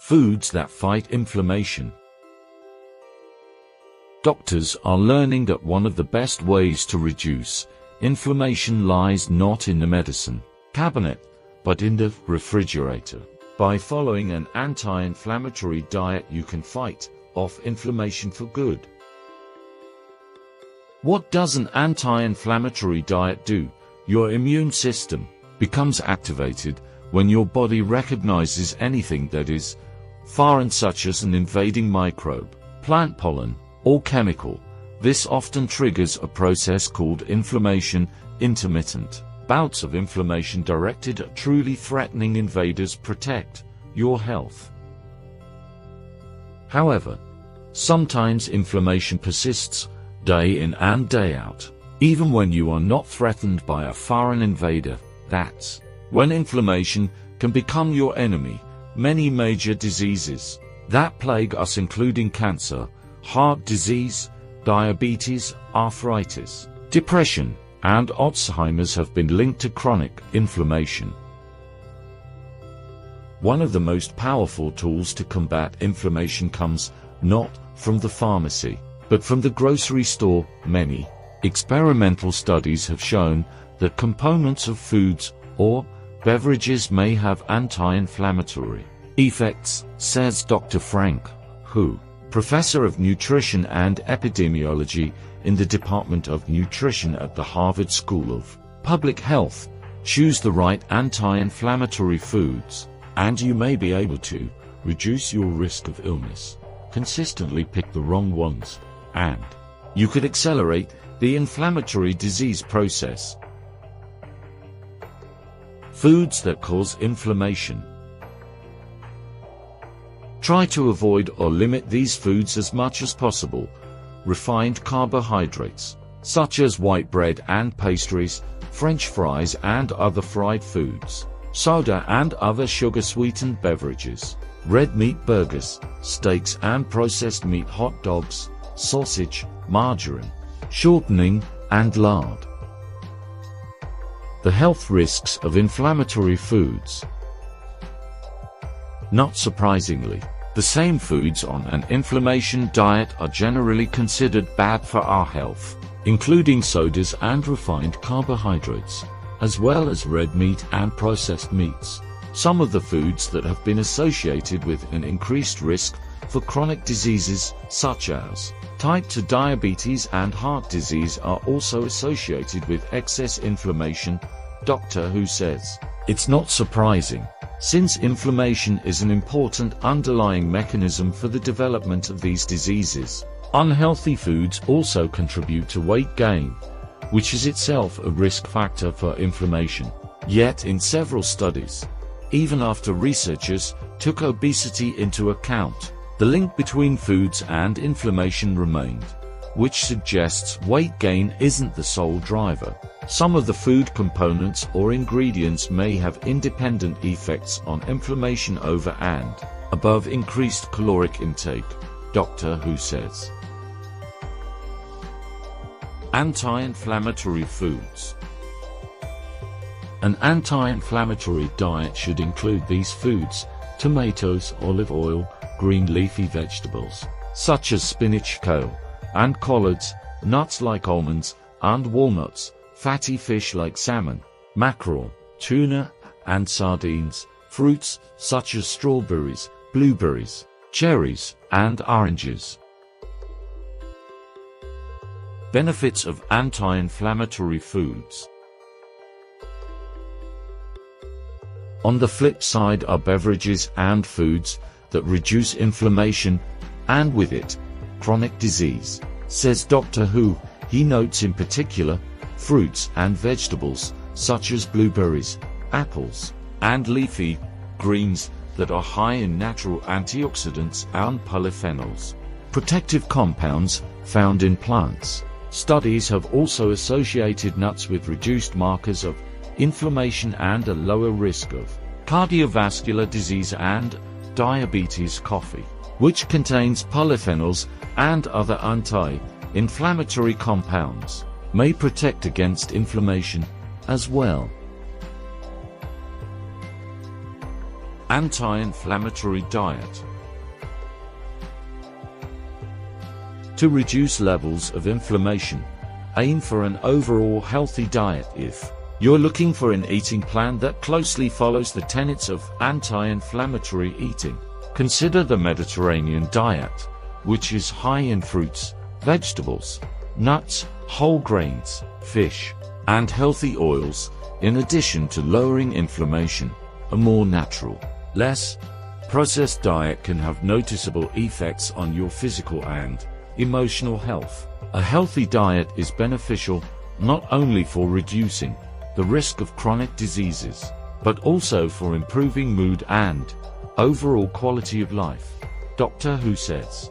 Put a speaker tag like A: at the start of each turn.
A: Foods that fight inflammation. Doctors are learning that one of the best ways to reduce inflammation lies not in the medicine cabinet, but in the refrigerator. By following an anti-inflammatory diet, you can fight off inflammation for good. What does an anti-inflammatory diet do? Your immune system becomes activated when your body recognizes anything that is foreign, such as an invading microbe, plant pollen, or chemical. This often triggers a process called inflammation. Intermittent bouts of inflammation directed at truly threatening invaders protect your health. However, sometimes inflammation persists day in and day out. Even when you are not threatened by a foreign invader, that's when inflammation can become your enemy. Many major diseases that plague us, including cancer, heart disease, diabetes, arthritis, depression, and Alzheimer's, have been linked to chronic inflammation. One of the most powerful tools to combat inflammation comes not from the pharmacy, but from the grocery store. Many experimental studies have shown that components of foods or beverages may have anti-inflammatory effects, says Dr. Frank Hu, professor of nutrition and epidemiology in the Department of Nutrition at the Harvard School of Public Health. Choose the right anti-inflammatory foods, and you may be able to reduce your risk of illness. Consistently pick the wrong ones, and you could accelerate the inflammatory disease process. Foods that cause inflammation. Try to avoid or limit these foods as much as possible. Refined carbohydrates, such as white bread and pastries, French fries and other fried foods, soda and other sugar-sweetened beverages, red meat burgers, steaks and processed meat, hot dogs, sausage, margarine, shortening, and lard. The health risks of inflammatory foods. Not surprisingly, the same foods on an inflammation diet are generally considered bad for our health, including sodas and refined carbohydrates, as well as red meat and processed meats. Some of the foods that have been associated with an increased risk for chronic diseases, such as type 2 diabetes and heart disease, are also associated with excess inflammation, Dr. Hu says. It's not surprising, since inflammation is an important underlying mechanism for the development of these diseases. Unhealthy foods also contribute to weight gain, which is itself a risk factor for inflammation. Yet in several studies, even after researchers took obesity into account, the link between foods and inflammation remained, which suggests weight gain isn't the sole driver. Some of the food components or ingredients may have independent effects on inflammation over and above increased caloric intake, Dr. Hu says. Anti-inflammatory foods. An anti-inflammatory diet should include these foods: tomatoes, olive oil, green leafy vegetables, such as spinach, kale, and collards, nuts like almonds and walnuts, fatty fish like salmon, mackerel, tuna, and sardines, fruits such as strawberries, blueberries, cherries, and oranges. Benefits of anti-inflammatory foods. On the flip side are beverages and foods that reduce inflammation, and with it, chronic disease, says Dr. Hu. He notes in particular fruits and vegetables such as blueberries, apples, and leafy greens that are high in natural antioxidants and polyphenols, protective compounds found in plants. Studies have also associated nuts with reduced markers of inflammation and a lower risk of cardiovascular disease and diabetes. Coffee, which contains polyphenols and other anti-inflammatory compounds, may protect against inflammation as well. Anti-inflammatory diet. To reduce levels of inflammation, aim for an overall healthy diet. If you're looking for an eating plan that closely follows the tenets of anti-inflammatory eating, consider the Mediterranean diet, which is high in fruits, vegetables, nuts, whole grains, fish, and healthy oils, in addition to lowering inflammation. A more natural, less processed diet can have noticeable effects on your physical and emotional health. A healthy diet is beneficial not only for reducing the risk of chronic diseases, but also for improving mood and overall quality of life. Doctor Who says.